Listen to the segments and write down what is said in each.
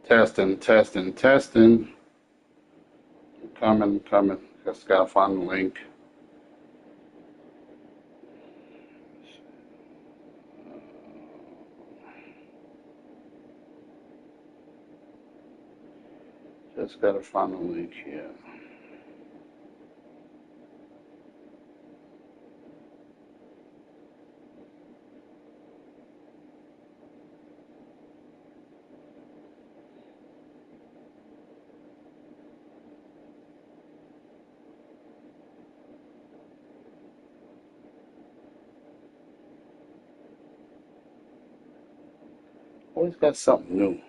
Testing, testing, testing. Coming. Just gotta find the link. Just gotta find the link here. Always got something new.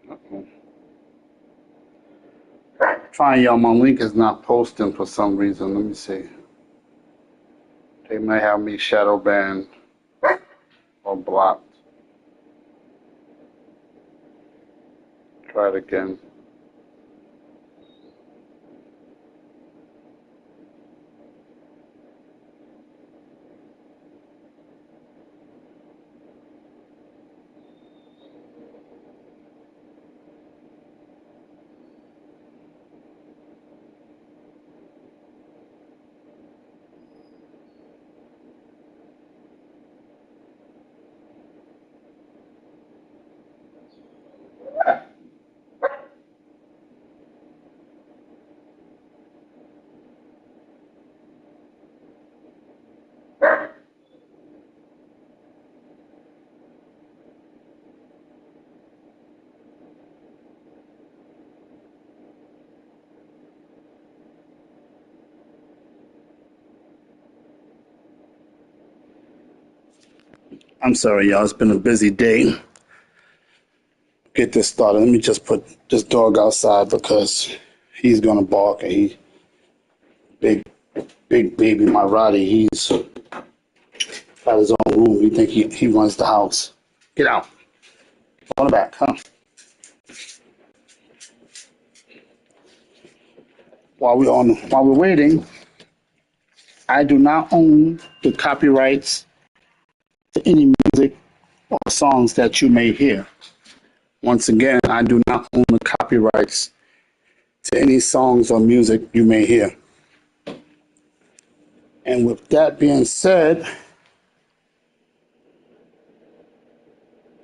Uh-oh. Trying y'all, my link is not posting for some reason. Let me see. They might have me shadow banned or blocked. Try it again. I'm sorry, y'all. It's been a busy day. Get this started. Let me just put this dog outside because he's gonna bark. And he big baby Maserati. He's got his own room. He think he runs the house. Get out. On the back, huh? While we're waiting, I do not own the copyrights to any music or songs that you may hear. Once again, I do not own the copyrights to any songs or music you may hear. And with that being said,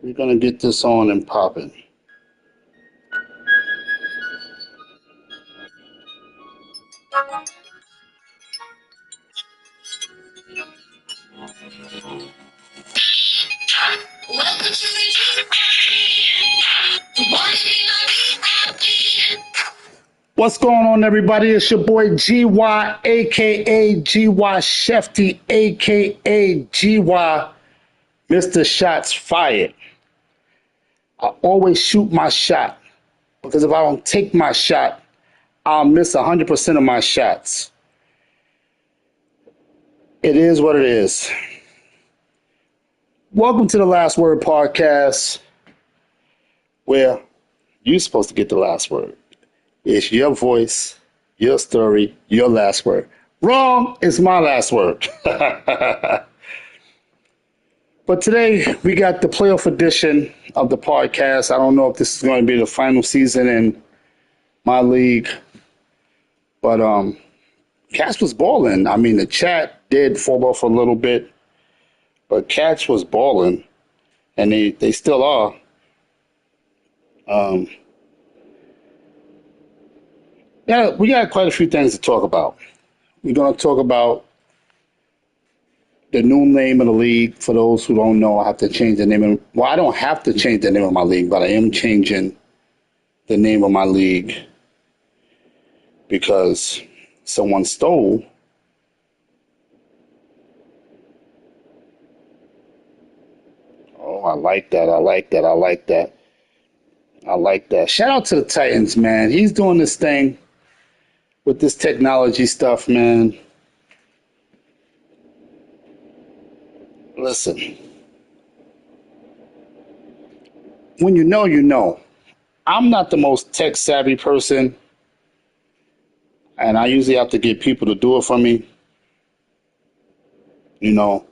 we're going to get this on and popping. What's going on, everybody? It's your boy GY, aka GY Shefty, aka GY Mr. Shots Fired. I always shoot my shot because if I don't take my shot, I'll miss 100% of my shots. It is what it is. Welcome to the Last Word podcast, where you're supposed to get the last word. It's your voice, your story, your last word. Wrong, it's my last word. But today we got the playoff edition of the podcast. I don't know if this is going to be the final season in my league, but Cats was balling. I mean, the chat did fall off a little bit, but Cats was balling, and they still are. Yeah, we got quite a few things to talk about. We're going to talk about the new name of the league. For those who don't know, I have to change the name. Well, I don't have to change the name of my league, but I am changing the name of my league because someone stole I like that. I like that. I like that. I like that. Shout out to the Titans, man. He's doing this thing with this technology stuff, man. Listen, when you know, you know. I'm not the most tech savvy person, and I usually have to get people to do it for me. You know,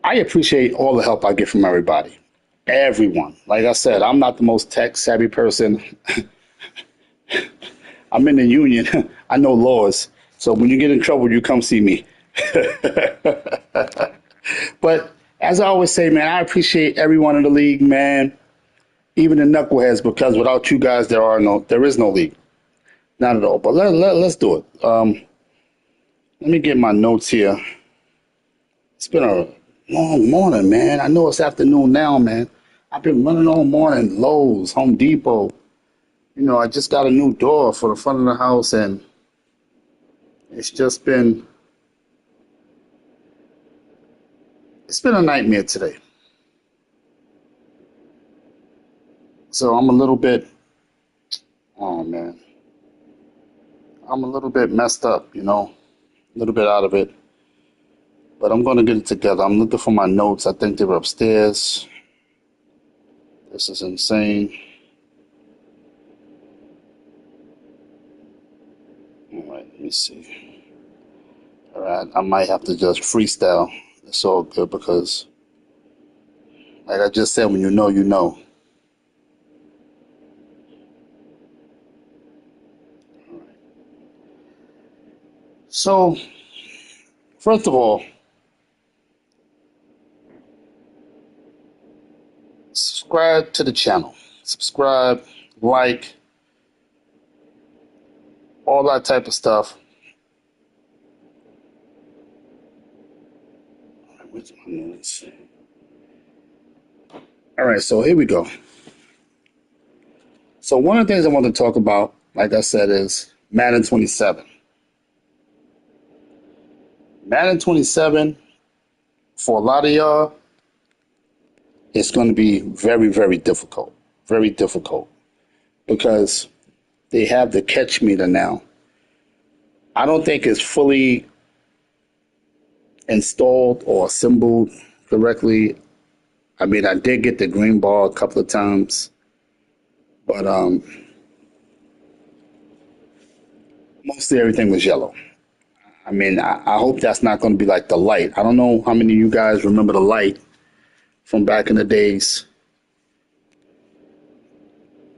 I appreciate all the help I get from everybody, everyone. Like I said, I'm not the most tech savvy person. I'm in the union. I know laws. So when you get in trouble, you come see me. But as I always say, man, I appreciate everyone in the league, man. Even the knuckleheads, because without you guys, there is no league, not at all. But let's do it. Let me get my notes here. It's been a long morning, man. I know it's afternoon now, man. I've been running all morning. Lowe's, Home Depot. You know, I just got a new door for the front of the house, and it's just been a nightmare today. So I'm a little bit, oh man, I'm a little bit messed up, you know, a little bit out of it. But I'm going to get it together. I'm looking for my notes. I think they were upstairs. This is insane. All right, let me see. All right, I might have to just freestyle. It's all good because, like I just said, when you know, you know. So, first of all, subscribe to the channel. Subscribe, like, all that type of stuff. All right, where's my notes? All right, so here we go. So one of the things I want to talk about, like I said, is Madden 27. Madden 27, for a lot of y'all, it's going to be very, very difficult. Very difficult. Because they have the catch meter now. I don't think it's fully installed or assembled correctly. I mean, I did get the green bar a couple of times, but mostly everything was yellow. I mean, I hope that's not going to be like the light. I don't know how many of you guys remember the light from back in the days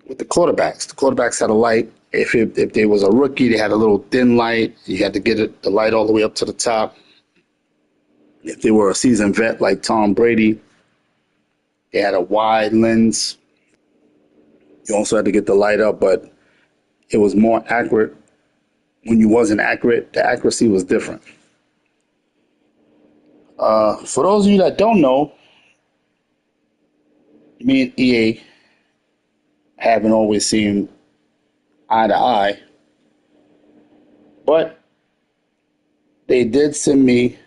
with the quarterbacks. The quarterbacks had a light. If there was a rookie, they had a little thin light. You had to get the light all the way up to the top. If they were a seasoned vet like Tom Brady, they had a wide lens. You also had to get the light up, but it was more accurate. When you wasn't accurate, the accuracy was different. For those of you that don't know, me and EA haven't always seen eye to eye, but they did send me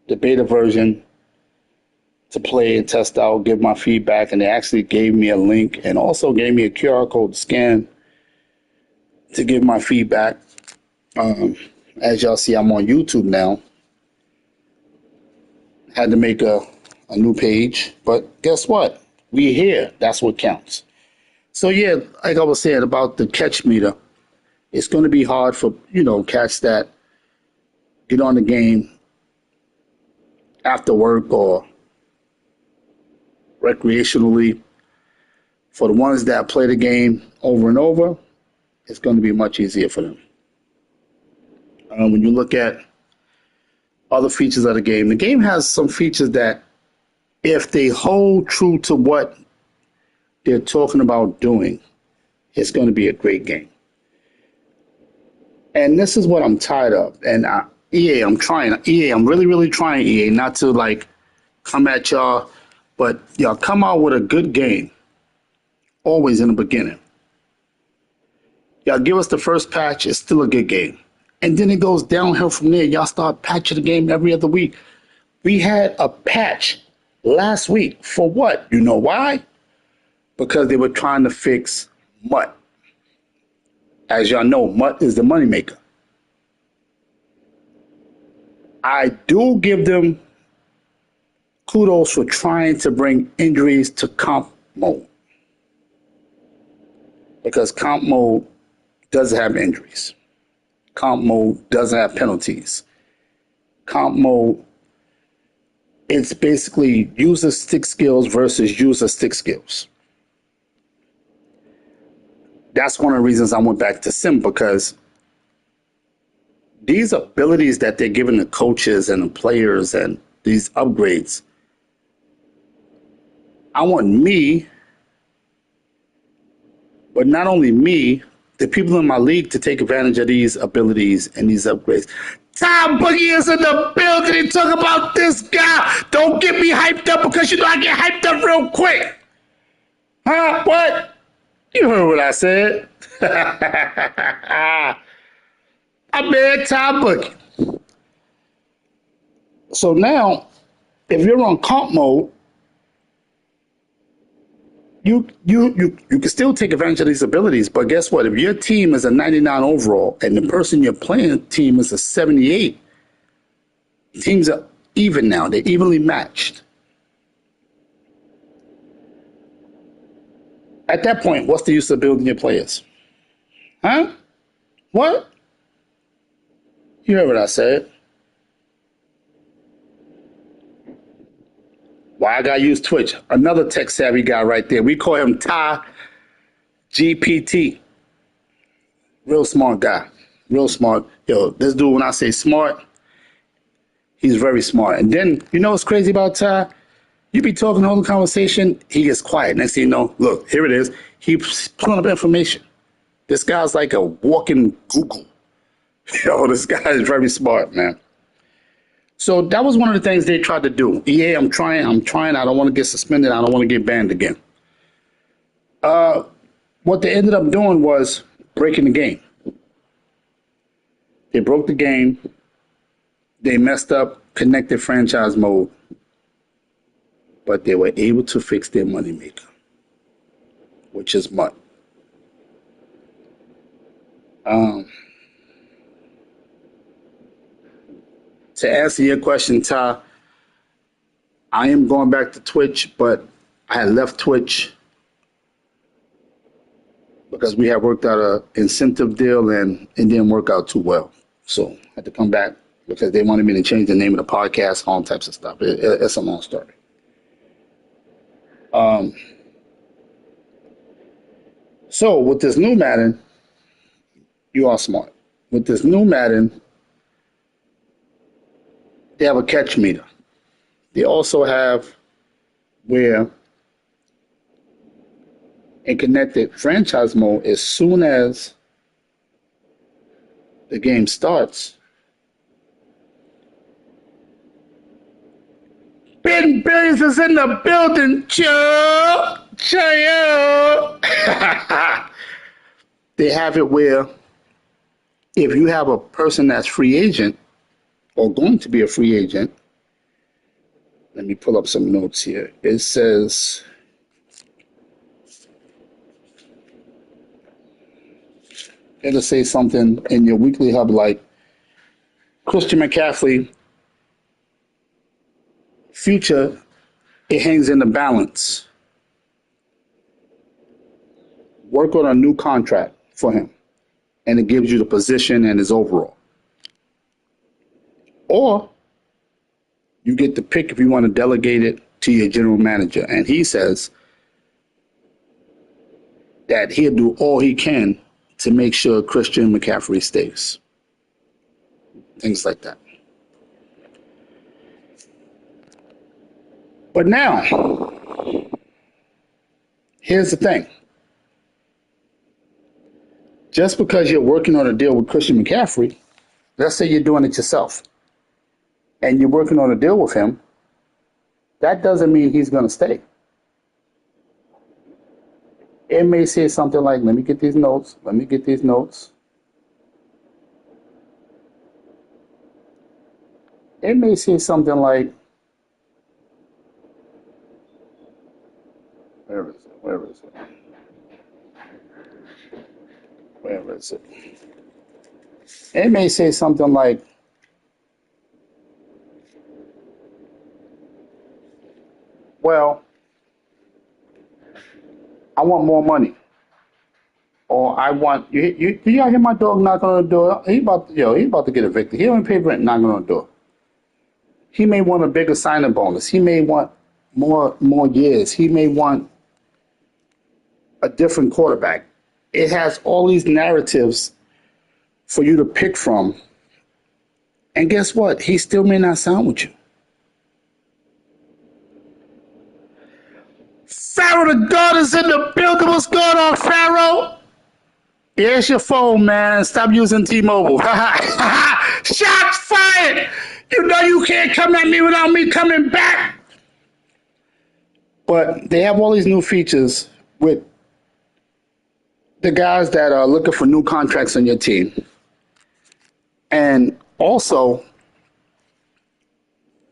the beta version to play and test out, give my feedback, and they actually gave me a link and also gave me a QR code to scan to give my feedback. As y'all see, I'm on YouTube now. Had to make a new page, but guess what? We're here. That's what counts. So yeah, like I was saying about the catch meter, it's going to be hard for, cats that get on the game after work or recreationally. For the ones that play the game over and over, it's going to be much easier for them. When you look at other features of the game has some features that, if they hold true to what they're talking about doing, it's going to be a great game. And this is what I'm tired of. And EA, I'm trying. EA, I'm really, really trying, EA, not to like come at y'all, but y'all come out with a good game, always in the beginning. Y'all give us the first patch, it's still a good game. And then it goes downhill from there. Y'all start patching the game every other week. We had a patch last week. For what? You know why? Because they were trying to fix MUT. As y'all know, MUT is the moneymaker. I do give them kudos for trying to bring injuries to comp mode, because comp mode doesn't have injuries. Comp mode doesn't have penalties. Comp mode, it's basically user stick skills versus user stick skills. That's one of the reasons I went back to sim, because these abilities that they're giving the coaches and the players and these upgrades, I want me, but not only me, the people in my league to take advantage of these abilities and these upgrades. Tom Boogie is in the building to talk about this guy. Don't get me hyped up, because you know I get hyped up real quick. Huh? What? You heard what I said. I'm man Tom Boogie. So now, if you're on comp mode, you can still take advantage of these abilities, but guess what? If your team is a 99 overall and the person you're playing team is a 78, teams are even now. They're evenly matched. At that point, what's the use of building your players? Huh? What? You heard what I said. Why I gotta use Twitch? Another tech savvy guy right there. We call him Ty GPT. Real smart guy. Real smart. Yo, this dude, when I say smart, he's very smart. And then, you know what's crazy about Ty? You be talking the whole conversation, he gets quiet. Next thing you know, look, here it is. He's pulling up information. This guy's like a walking Google. Yo, this guy is very smart, man. So that was one of the things they tried to do. EA, I'm trying. I don't want to get suspended. I don't want to get banned again. What they ended up doing was breaking the game. They broke the game. They messed up connected franchise mode. But they were able to fix their moneymaker, which is MUT. To answer your question, Ty, I am going back to Twitch, but I had left Twitch because we had worked out an incentive deal and it didn't work out too well. So I had to come back because they wanted me to change the name of the podcast, all types of stuff. It's a long story. So with this new Madden, you are smart. With this new Madden, they have a catch meter. They also have where in connected franchise mode, as soon as the game starts, Ben Billions is in the building, Joe. They have it where if you have a person that's free agent or going to be a free agent, let me pull up some notes here. It says, it'll say something in your weekly hub like Christian McCaffrey, future, it hangs in the balance. Work on a new contract for him, and it gives you the position and his overall. Or you get to pick if you want to delegate it to your general manager. And he says that he'll do all he can to make sure Christian McCaffrey stays. Things like that. But now, here's the thing. Just because you're working on a deal with Christian McCaffrey, let's say you're doing it yourself, and you're working on a deal with him, that doesn't mean he's going to stay. It may say something like, let me get these notes. It may say something like, where is it? It may say something like, well, I want more money. Or I want y'all hear my dog knocking on the door? He about to get evicted. He don't pay rent knocking on the door. He may want a bigger signing bonus. He may want more years. He may want a different quarterback. It has all these narratives for you to pick from. And guess what? He still may not sign with you. Pharaoh the God is in the building. What's going on, Pharaoh? Yeah, it's your phone, man. Stop using T-Mobile. Shots fired. You know you can't come at me without me coming back. But they have all these new features with the guys that are looking for new contracts on your team. And also,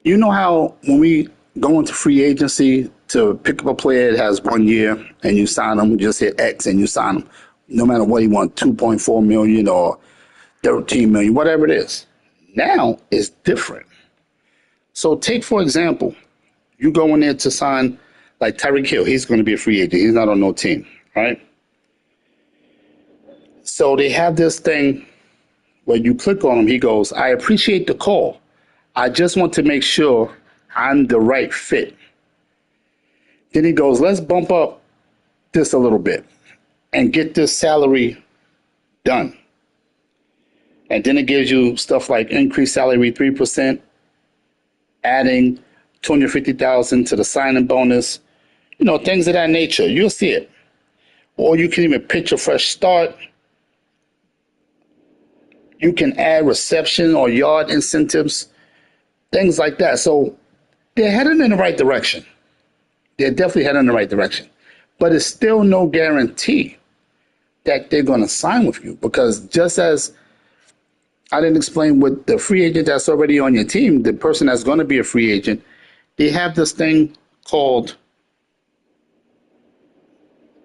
you know how when we go into free agency to pick up a player that has 1 year and you sign them, you just hit X and you sign them, no matter what you want, 2.4 million or 13 million, whatever it is. Now it's different. So take, for example, you go in there to sign like Tyreek Hill. He's going to be a free agent. He's not on no team, right? So they have this thing where you click on him. He goes, I appreciate the call. I just want to make sure I'm the right fit. Then he goes, let's bump up this a little bit and get this salary done. And then it gives you stuff like increased salary 3%, adding $250,000 to the signing bonus, things of that nature. You'll see it. Or you can even pitch a fresh start. You can add reception or yard incentives, things like that. So they're heading in the right direction. They're definitely heading in the right direction. But it's still no guarantee that they're going to sign with you, because just as I didn't explain with the free agent that's already on your team, the person that's going to be a free agent, they have this thing called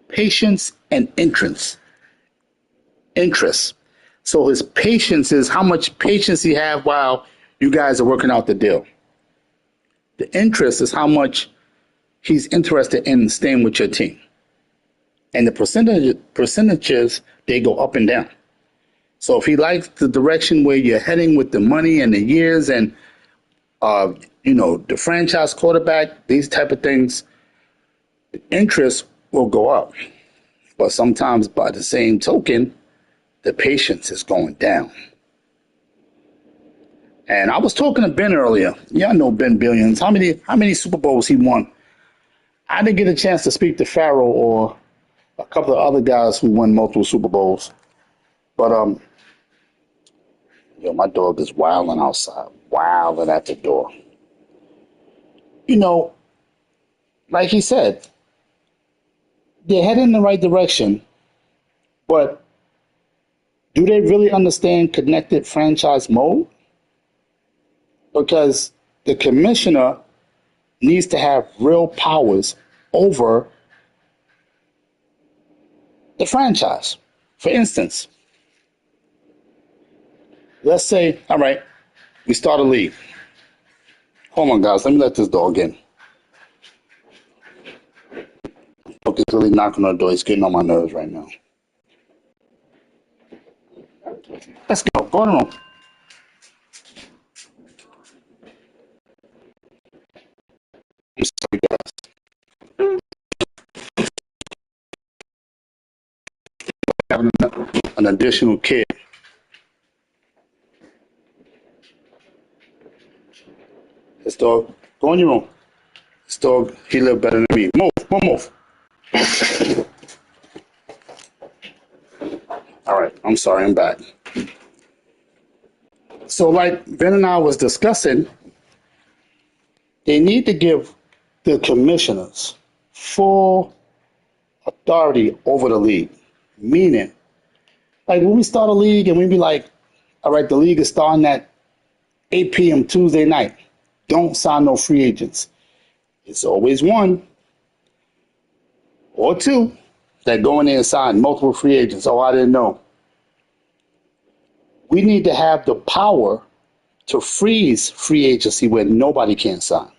patience and interest. So his patience is how much patience he have while you guys are working out the deal. The interest is how much he's interested in staying with your team. And the percentages, they go up and down. So if he likes the direction where you're heading with the money and the years and, the franchise quarterback, these type of things, the interest will go up. But sometimes by the same token, the patience is going down. And I was talking to Ben earlier. Y'all know Ben Billions. How many Super Bowls he won? I didn't get a chance to speak to Pharaoh or a couple of other guys who won multiple Super Bowls. But my dog is wilding outside, wilding at the door. Like he said, they're heading in the right direction, but do they really understand connected franchise mode? Because the commissioner needs to have real powers over the franchise. For instance, let's say, all right, we start a league. Hold on, guys. Let me let this dog in. Okay, it's really knocking on the door. It's getting on my nerves right now. Let's go. Go on. I'm sorry, guys. Having an additional kid. This dog, go in your room. This dog, he lived better than me. Move. All right, I'm sorry, I'm back. So like Ben and I was discussing, they need to give the commissioners full authority over the league. Meaning, like when we start a league and we be like, all right, the league is starting at 8 p.m. Tuesday night. Don't sign no free agents. It's always one or two that go in there and sign multiple free agents. Oh, I didn't know. We need to have the power to freeze free agency where nobody can sign.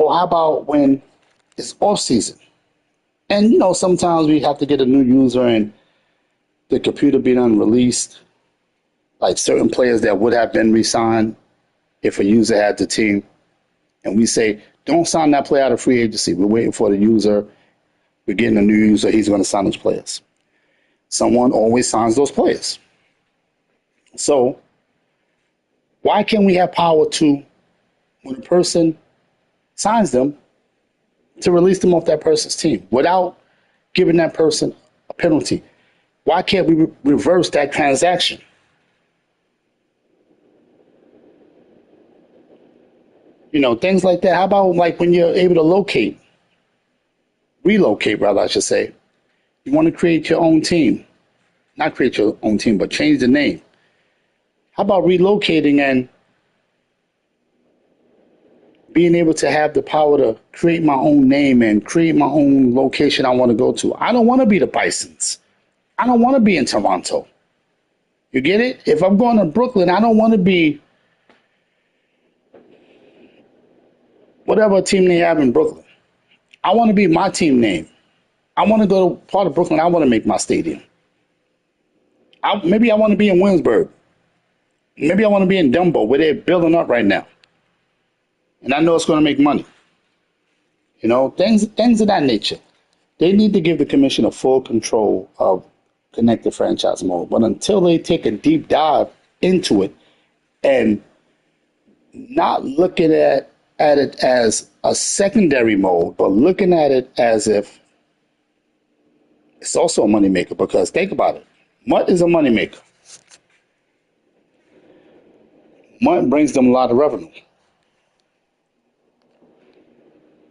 Or how about when it's off season? And sometimes we have to get a new user and the computer being unreleased, like certain players that would have been re-signed if a user had the team. And we say, don't sign that player out of free agency. We're waiting for the user. We're getting a new user. He's going to sign those players. Someone always signs those players. So why can't we have power to, when a person signs them, to release them off that person's team without giving that person a penalty? Why can't we reverse that transaction? Things like that. How about like when you're able to relocate rather, I should say. You want to create your own team. Not create your own team, but change the name. How about relocating and being able to have the power to create my own name and create my own location I want to go to? I don't want to be the Bisons. I don't want to be in Toronto. You get it? If I'm going to Brooklyn, I don't want to be whatever team they have in Brooklyn. I want to be my team name. I want to go to part of Brooklyn. I want to make my stadium. Maybe I want to be in Williamsburg. Maybe I want to be in Dumbo, where they're building up right now. And I know it's going to make money. Things of that nature. They need to give the commissioner full control of connected franchise mode. But until they take a deep dive into it and not looking at it as a secondary mode, but looking at it as if it's also a moneymaker. Because think about it. Mutt is a moneymaker. Mutt brings them a lot of revenue.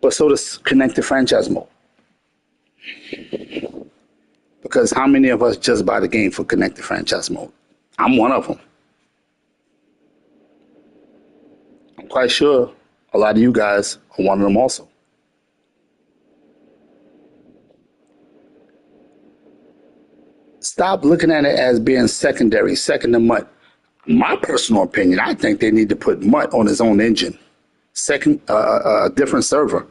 But so does connected franchise mode. Because how many of us just buy the game for connected franchise mode? I'm one of them. I'm quite sure a lot of you guys are one of them also. Stop looking at it as being secondary, second to Mutt. My personal opinion, I think they need to put Mutt on his own engine. A different server.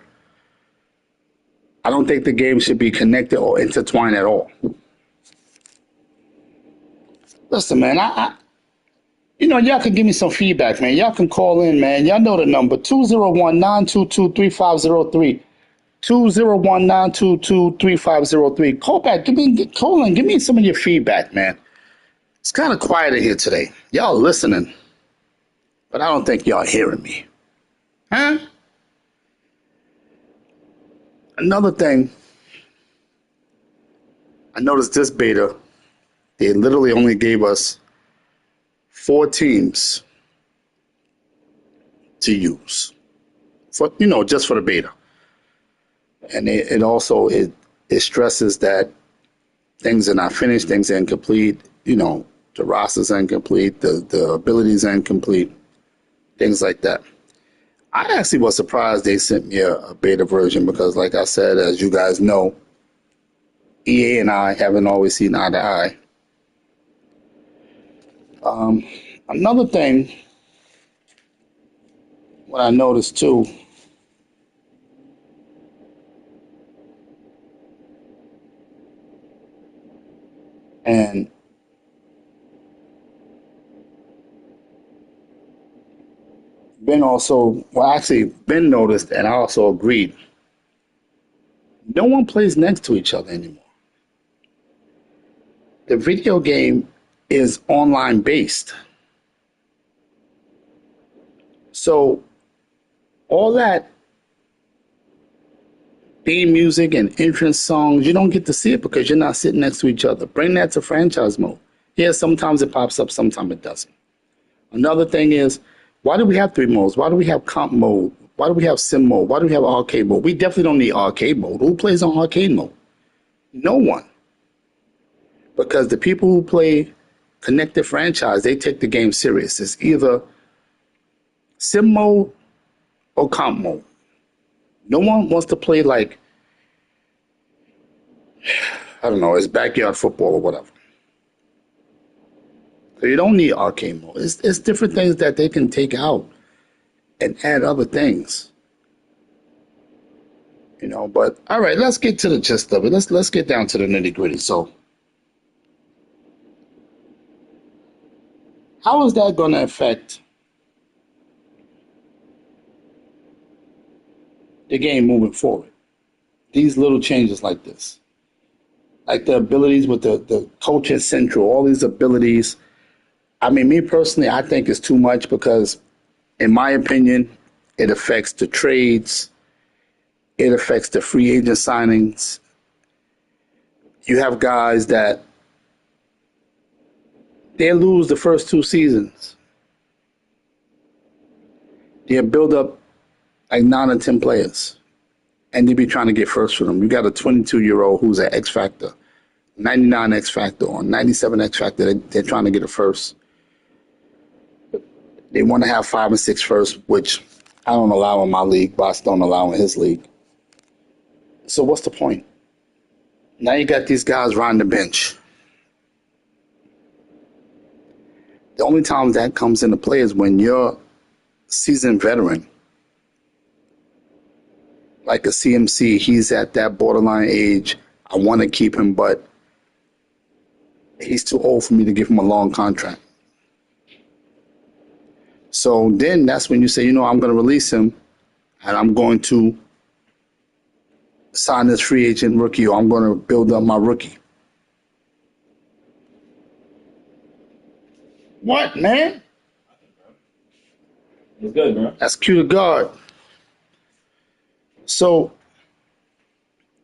I don't think the game should be connected or intertwined at all. Listen, man, y'all can give me some feedback, man. Y'all can call in, man. Y'all know the number, 201-922-3503. 201-922-3503. Call in, give me some of your feedback, man. It's kind of quiet in here today. Y'all listening, but I don't think y'all hearing me. Huh? Another thing, I noticed this beta, they literally only gave us 4 teams to use for, just for the beta. And it also stresses that things are not finished, things are incomplete, the rosters are incomplete, the abilities are incomplete, things like that. I actually was surprised they sent me a beta version because, like I said, as you guys know, EA and I haven't always seen eye to eye. Another thing, what I noticed too, and Ben noticed, and I also agreed, no one plays next to each other anymore. The video game is online based. So all that theme music and entrance songs, you don't get to see it because you're not sitting next to each other. Bring that to franchise mode. Yeah, sometimes it pops up, sometimes it doesn't. Another thing is, why do we have 3 modes? Why do we have comp mode? Why do we have sim mode? Why do we have arcade mode? We definitely don't need arcade mode. Who plays on arcade mode? No one. Because the people who play connected franchise, they take the game serious. It's either sim mode or comp mode. No one wants to play like, I don't know, it's backyard football or whatever. So you don't need arcade mode. It's different things that they can take out and add other things. But all right, let's get to the gist of it. Let's get down to the nitty gritty. So, how is that going to affect the game moving forward? These little changes like this, like the abilities with the coach at Central, all these abilities. I mean, me personally, I think it's too much because, in my opinion, it affects the trades, it affects the free agent signings. You have guys that they lose the first 2 seasons. They build up like 9 or 10 players, and they be trying to get first for them. You got a 22-year-old who's an X Factor, 99 X Factor, or 97 X Factor. They're trying to get a first. They want to have 5 and 6 first, which I don't allow in my league. Boss don't allow in his league. So what's the point? Now you got these guys riding the bench. The only time that comes into play is when you're seasoned veteran, like a CMC. He's at that borderline age. I want to keep him, but he's too old for me to give him a long contract. So then that's when you say, I'm going to release him and I'm going to sign this free agent rookie, or I'm going to build up my rookie. What, man? It's good, bro. That's cue to guard. So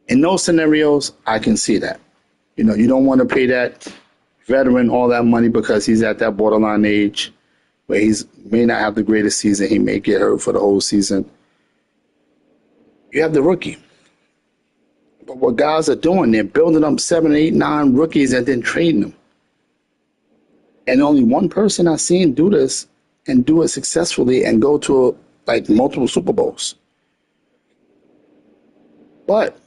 in those scenarios, I can see that. You don't want to pay that veteran all that money because he's at that borderline age where he may not have the greatest season. He may get hurt for the whole season. You have the rookie. But what guys are doing, they're building up 7, 8, 9 rookies and then trading them. And only one person I've seen do this and do it successfully and go to multiple Super Bowls. But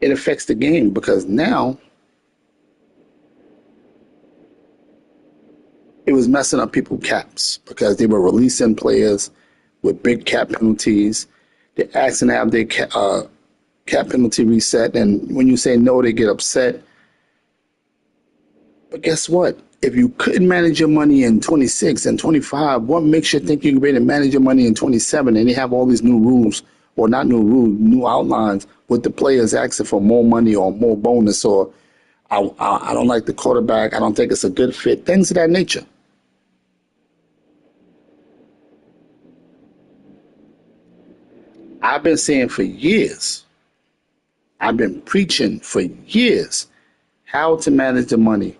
it affects the game because now it was messing up people's caps because they were releasing players with big cap penalties. They're asking to have their cap penalty reset. And when you say no, they get upset. But guess what? If you couldn't manage your money in 26 and 25, what makes you think you can be able to manage your money in 27? And they have all these new rules, or not new rules, new outlines with the players asking for more money or more bonus, or I don't like the quarterback. I don't think it's a good fit. Things of that nature. I've been saying for years, I've been preaching for years how to manage the money,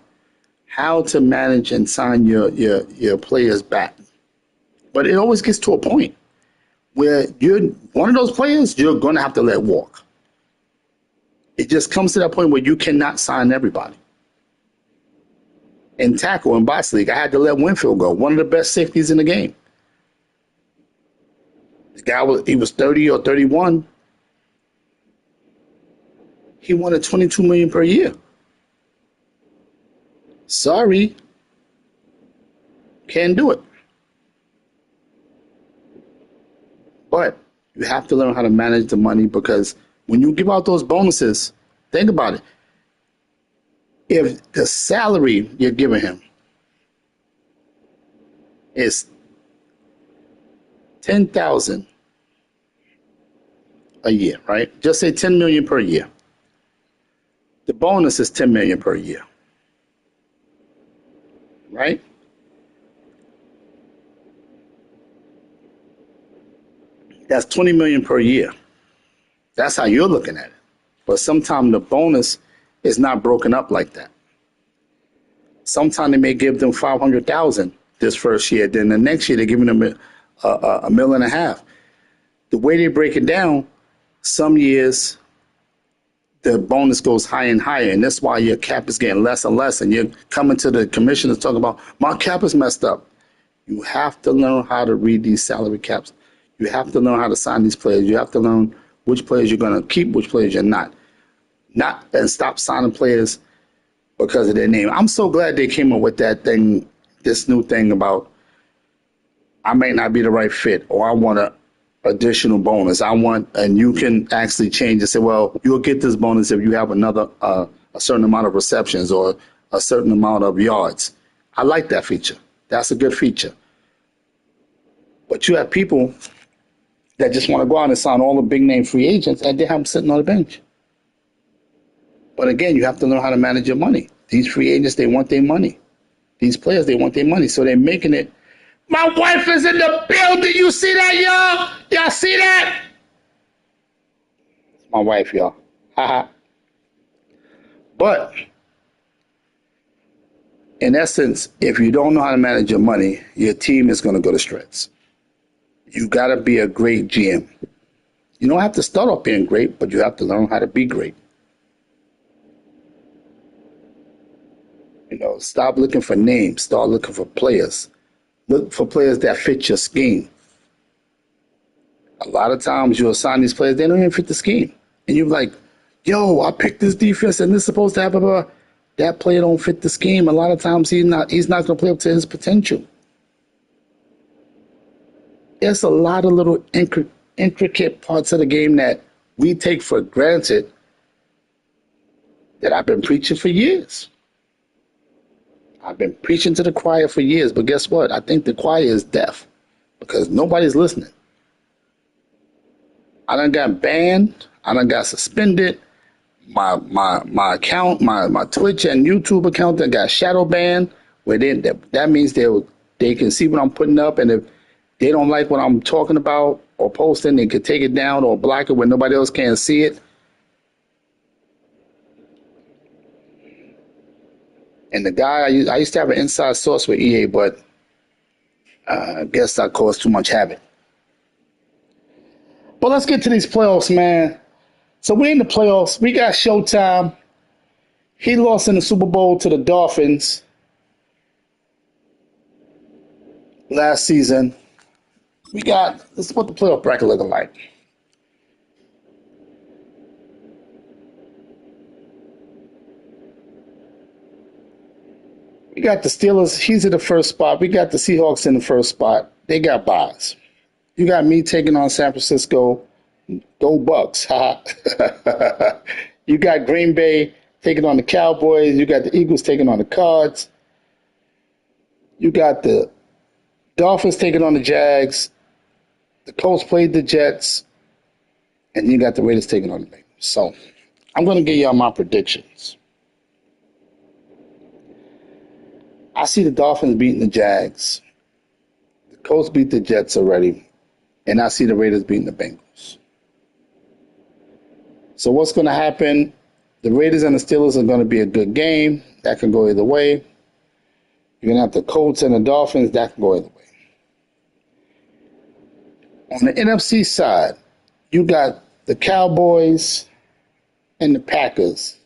how to manage and sign your players back. But it always gets to a point where you're one of those players you're going to have to let walk. It just comes to that point where you cannot sign everybody. In tackle and box league, I had to let Winfield go, one of the best safeties in the game. The guy was 30 or 31. He wanted $22 million per year. Sorry, can't do it. But you have to learn how to manage the money because when you give out those bonuses, think about it. If the salary you're giving him is $10,000 a year, right? Just say $10 million per year. The bonus is $10 million per year, right? That's $20 million per year. That's how you're looking at it. But sometimes the bonus is not broken up like that. Sometimes they may give them $500,000 this first year. Then the next year they're giving them $1.5 million. The way they break it down, some years the bonus goes higher and higher, and that's why your cap is getting less and less. And you're coming to the commissioners talking about my cap is messed up. You have to learn how to read these salary caps. You have to learn how to sign these players. You have to learn which players you're going to keep, which players you're not. And stop signing players because of their name. I'm so glad they came up with that thing, this new thing about I may not be the right fit, or I want to additional bonus. I want, and you can actually change and say, well, you'll get this bonus if you have another a certain amount of receptions or a certain amount of yards. I like that feature. That's a good feature. But you have people that just want to go out and sign all the big name free agents and they have them sitting on the bench. But again, you have to learn how to manage your money. These free agents, they want their money. These players, they want their money. So they're making it. My wife is in the building. You see that, y'all? Y'all see that? It's my wife, y'all. Haha. But in essence, if you don't know how to manage your money, your team is going to go to shreds. You got to be a great GM. You don't have to start off being great, but you have to learn how to be great. You know, stop looking for names. Start looking for players. Look for players that fit your scheme. A lot of times you'll assign these players, they don't even fit the scheme. And you're like, yo, I picked this defense and this is supposed to happen. That player don't fit the scheme. A lot of times he's not going to play up to his potential. There's a lot of little intricate parts of the game that we take for granted that I've been preaching for years. I've been preaching to the choir for years, but guess what? I think the choir is deaf because nobody's listening. I done got banned. I done got suspended. My account, my Twitch and YouTube account that got shadow banned, where that means they can see what I'm putting up, and if they don't like what I'm talking about or posting, they can take it down or block it where nobody else can see it. And the guy, I used to have an inside source with EA, but I guess I caused too much havoc. But let's get to these playoffs, man. So we're in the playoffs. We got Showtime. He lost in the Super Bowl to the Dolphins last season. This is what the playoff bracket looking like. We got the Steelers. He's in the first spot. We got the Seahawks in the first spot. They got buys. You got me taking on San Francisco. Go Bucks. You got Green Bay taking on the Cowboys. You got the Eagles taking on the Cards. You got the Dolphins taking on the Jags. The Colts played the Jets. And you got the Raiders taking on the Bengals. So I'm going to give y'all my predictions. I see the Dolphins beating the Jags. The Colts beat the Jets already. And I see the Raiders beating the Bengals. So what's going to happen? The Raiders and the Steelers are going to be a good game. That can go either way. You're going to have the Colts and the Dolphins. That can go either way. On the NFC side, you got the Cowboys and the Packers.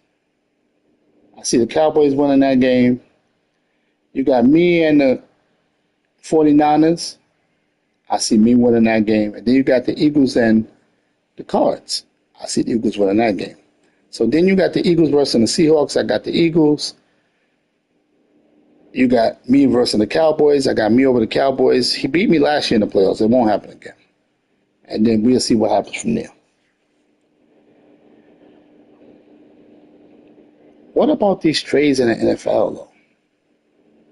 I see the Cowboys winning that game. You got me and the 49ers. I see me winning that game. And then you got the Eagles and the Cards. I see the Eagles winning that game. So then you got the Eagles versus the Seahawks. I got the Eagles. You got me versus the Cowboys. I got me over the Cowboys. He beat me last year in the playoffs. It won't happen again. And then we'll see what happens from there. What about these trades in the NFL, though?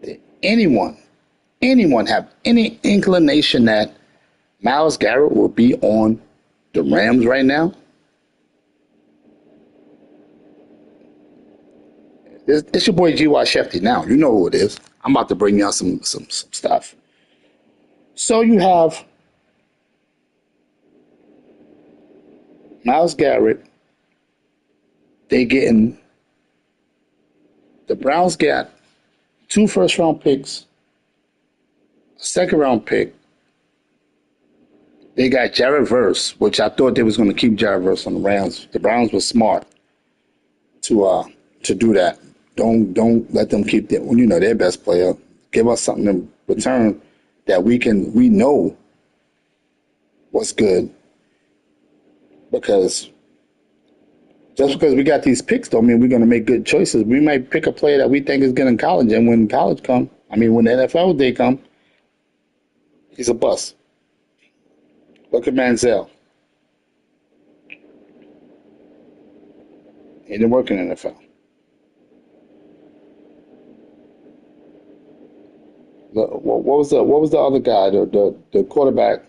Did anyone have any inclination that Myles Garrett will be on the Rams right now? It's your boy Gywu Shefty now. You know who it is. I'm about to bring y'all some stuff. So you have Myles Garrett. The Browns got 2 first-round picks, a second-round pick. They got Jared Verse, which I thought they was going to keep Jared Verse on the Rams. The Browns were smart to do that. Don't let them keep their best player. Give us something in return that we know what's good. Because just because we got these picks don't mean we're going to make good choices. We might pick a player that we think is good in college, and when the NFL day come, he's a bust. Look at Manziel. He didn't work in the NFL. What was the other guy? The quarterback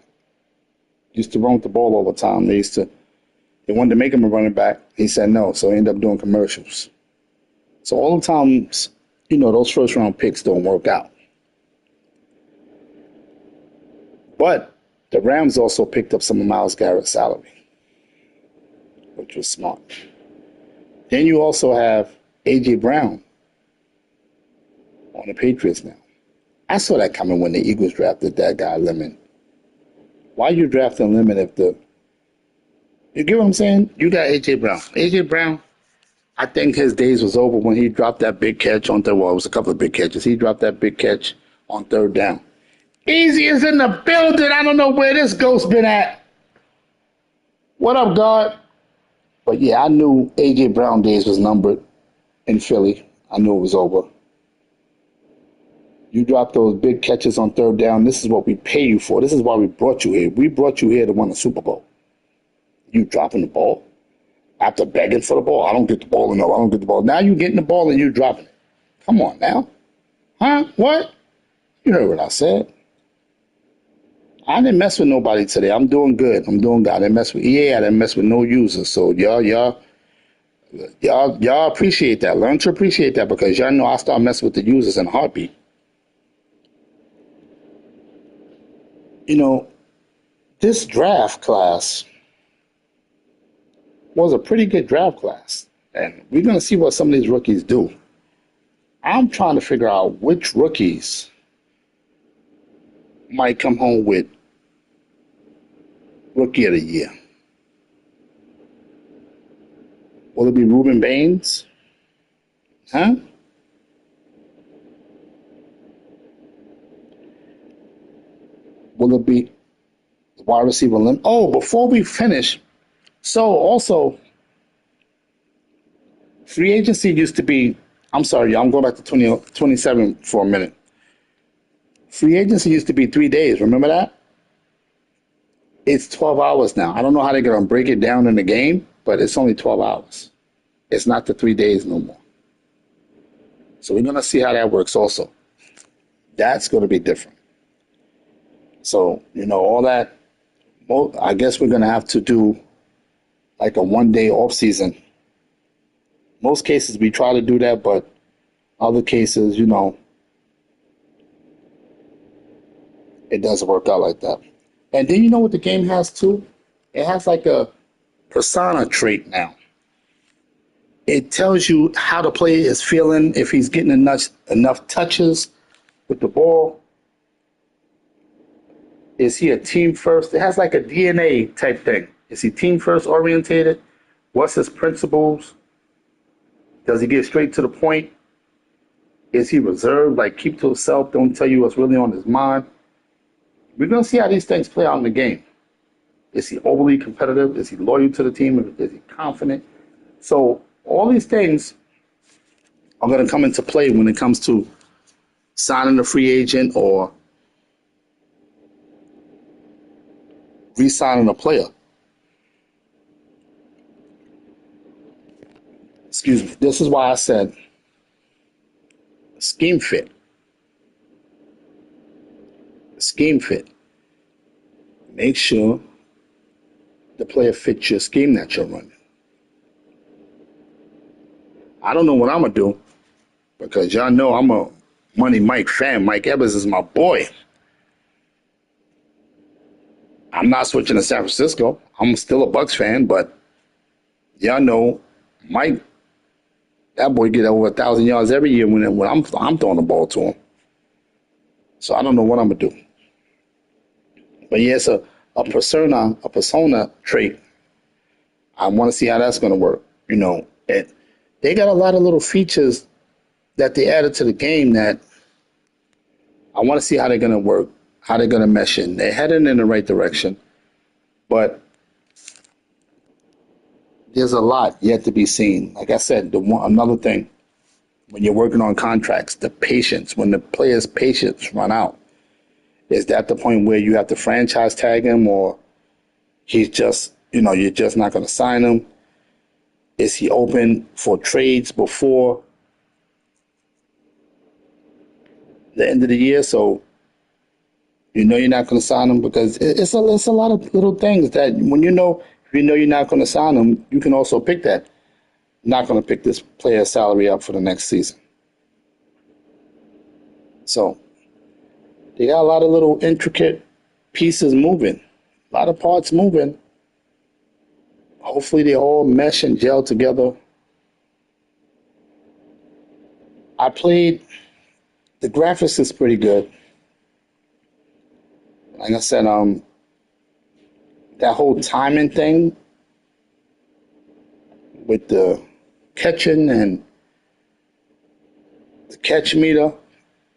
used to run with the ball all the time. They wanted to make him a running back. He said no, so he ended up doing commercials. So all the times, those first round picks don't work out. But the Rams also picked up some of Myles Garrett's salary, which was smart. Then you also have A.J. Brown on the Patriots now. I saw that coming when the Eagles drafted that guy, Lemon. Why you drafting Lemon if you get what I'm saying? You got A.J. Brown. A.J. Brown, I think his days was over when he dropped that big catch on third. Well, it was a couple of big catches. He dropped that big catch on third down. Easy is in the building. I don't know where this ghost been at. What up, God? But yeah, I knew A.J. Brown days was numbered in Philly. I knew it was over. You drop those big catches on third down. This is what we pay you for. This is why we brought you here. We brought you here to win a Super Bowl. You dropping the ball after begging for the ball. I don't get the ball. No, I don't get the ball. Now you getting the ball and you dropping it. Come on now. Huh? What? You heard what I said. I didn't mess with nobody today. I'm doing good. I'm doing good. I didn't mess with EA. I didn't mess with no users. So y'all appreciate that. Learn to appreciate that because y'all know I start messing with the users in a heartbeat. This draft class was a pretty good draft class. And we're going to see what some of these rookies do. I'm trying to figure out which rookies might come home with Rookie of the Year. Will it be Ruben Baines? Huh? Will it be wide receiver Lim? Oh, before we finish, so also, free agency used to be, I'm sorry, I'm going back to 2027 for a minute. Free agency used to be 3 days. Remember that? It's 12 hours now. I don't know how they're going to break it down in the game, but it's only 12 hours. It's not the 3 days no more. So we're going to see how that works also. That's going to be different. So, all that, I guess we're going to have to do like a 1 day off season. Most cases we try to do that, but other cases, it doesn't work out like that. And then you know what the game has too? It has like a persona trait now. It tells you how the player is feeling, if he's getting enough touches with the ball. Is he a team first? It has like a DNA type thing. Is he team first orientated? What's his principles? Does he get straight to the point? Is he reserved, like keep to himself, don't tell you what's really on his mind? We're going to see how these things play out in the game. Is he overly competitive? Is he loyal to the team? Is he confident? So all these things are going to come into play when it comes to signing a free agent or re-signing a player. Excuse me. This is why I said scheme fit. Scheme fit. Make sure the player fits your scheme that you're running. I don't know what I'm going to do because y'all know I'm a Money Mike fan. Mike Evans is my boy. I'm not switching to San Francisco. I'm still a Bucks fan, but y'all know Mike, that boy get over 1,000 yards every year when I'm throwing the ball to him. So I don't know what I'm going to do. But yeah, it's a persona trait. I want to see how that's going to work. They got a lot of little features that they added to the game that I want to see how they're going to work, how they're going to mesh in. They're heading in the right direction, but there's a lot yet to be seen. Like I said, another thing, when you're working on contracts, the patience, when the player's patience run out, is that the point where you have to franchise tag him or He's just, you're just not going to sign him. Is he open for trades before the end of the year? So you're not going to sign him because it's a lot of little things that when if you know you're not going to sign him, you can also pick that. Not going to pick this player's salary up for the next season. So they got a lot of little intricate pieces moving, a lot of parts moving. Hopefully they all mesh and gel together. I played, the graphics is pretty good. Like I said, that whole timing thing with the catching and the catch meter,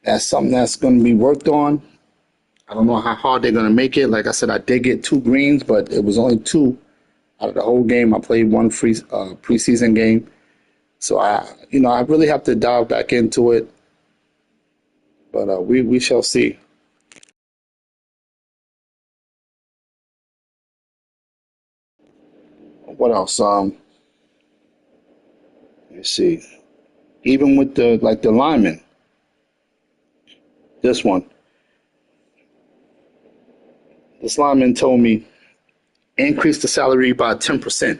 that's something that's going to be worked on. I don't know how hard they're going to make it. Like I said, I did get 2 greens, but it was only 2 out of the whole game. I played one free preseason game. So I really have to dive back into it. But we shall see. What else? Let's see. Even with the lineman, this one, this lineman told me increase the salary by 10%.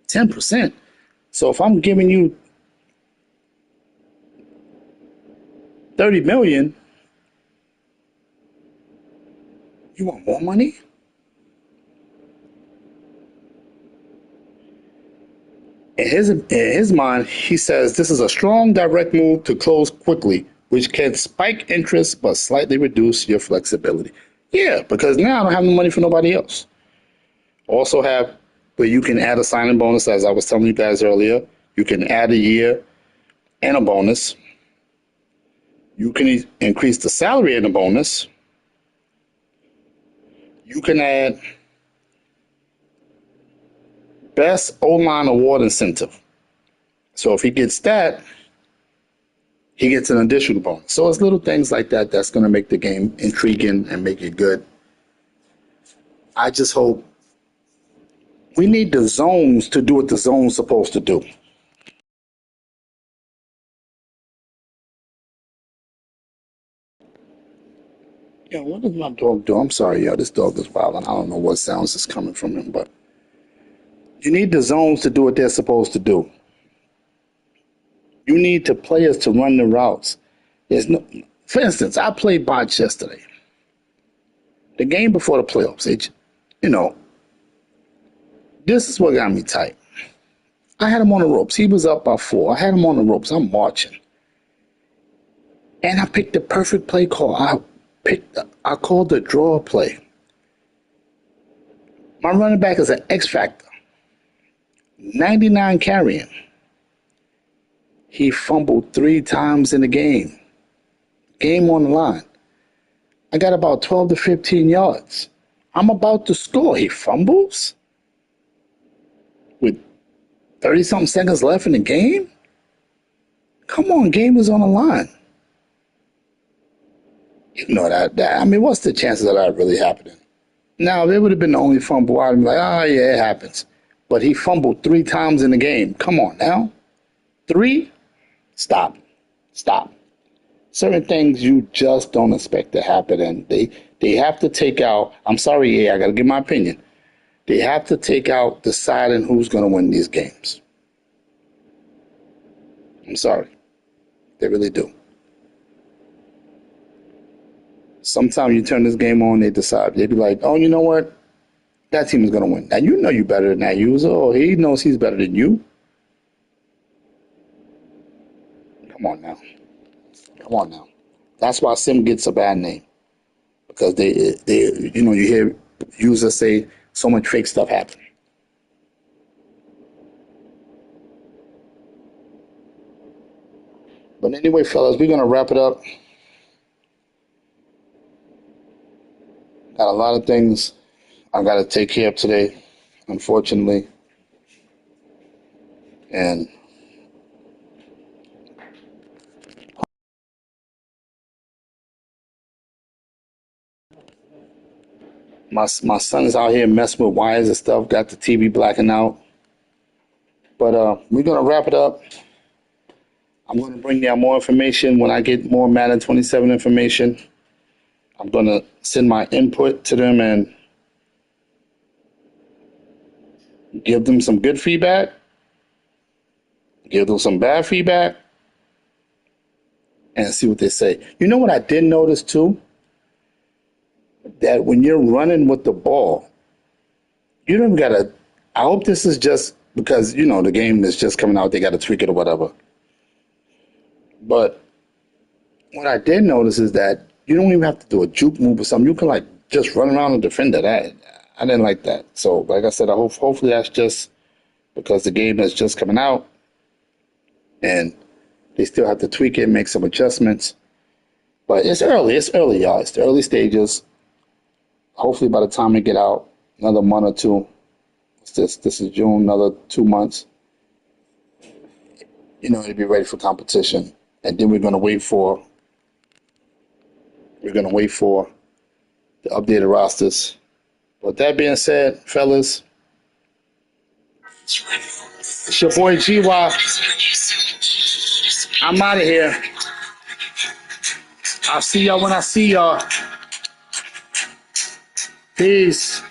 10%. So if I'm giving you 30 million, you want more money? In his mind, he says this is a strong direct move to close quickly, which can spike interest but slightly reduce your flexibility. Yeah, because now I don't have no money for nobody else. Also have, but you can add a signing bonus, as I was telling you guys earlier. You can add a year and a bonus. You can increase the salary and a bonus. You can add best O-line award incentive. So if he gets that, he gets an additional bonus. So it's little things like that that's going to make the game intriguing and make it good. I just hope we need the zones to do what the zone's supposed to do. Yeah, what does my dog do? I'm sorry, yo. This dog is wild, and I don't know what sounds is coming from him, but you need the zones to do what they're supposed to do. You need the players to run the routes. There's no, for instance, I played bots yesterday. The game before the playoffs. You know, this is what got me tight. I had him on the ropes. He was up by 4. I had him on the ropes. I'm marching, and I picked the perfect play call. I called the draw play. My running back is an X factor. 99 carrying. He fumbled 3 times in the game. Game on the line. I got about 12 to 15 yards. I'm about to score. He fumbles with 30 something seconds left in the game. Come on, game is on the line. You know that. I mean, what's the chances of that really happening? Now, if it would have been the only fumble, I'd be like, oh, yeah, it happens. But he fumbled 3 times in the game. Come on now. 3? Stop. Stop. Certain things you just don't expect to happen, and they have to take out. I'm sorry, yeah, I got to give my opinion. They have to take out deciding who's going to win these games. I'm sorry, they really do. Sometimes you turn this game on, they decide. They be like, oh, you know what? That team is going to win. Now you know you better than that user, or he knows he's better than you. Come on now. Come on now. That's why Sim gets a bad name, because you hear users say so much fake stuff happen. But anyway, fellas, we're gonna wrap it up. Got a lot of things I gotta take care of today, unfortunately. And My son is out here messing with wires and stuff. Got the TV blacking out. But we're gonna wrap it up. I'm gonna bring y'all more information when I get more Madden 27 information. I'm gonna send my input to them and give them some good feedback, give them some bad feedback, and see what they say. You know what I did notice too? That when you're running with the ball, you don't gotta. I hope this is just because the game is just coming out. They gotta tweak it or whatever. But what I did notice is that you don't even have to do a juke move or something. You can like just run around and defend it. I didn't like that. So like I said, hopefully that's just because the game is just coming out and they still have to tweak it, make some adjustments. But it's early. It's early, y'all. It's the early stages. Hopefully by the time we get out, another month or two. This is June, another 2 months. To be ready for competition. And then we're gonna wait for the updated rosters. With that being said, fellas, it's your boy Gywu. I'm out of here. I'll see y'all when I see y'all. Peace.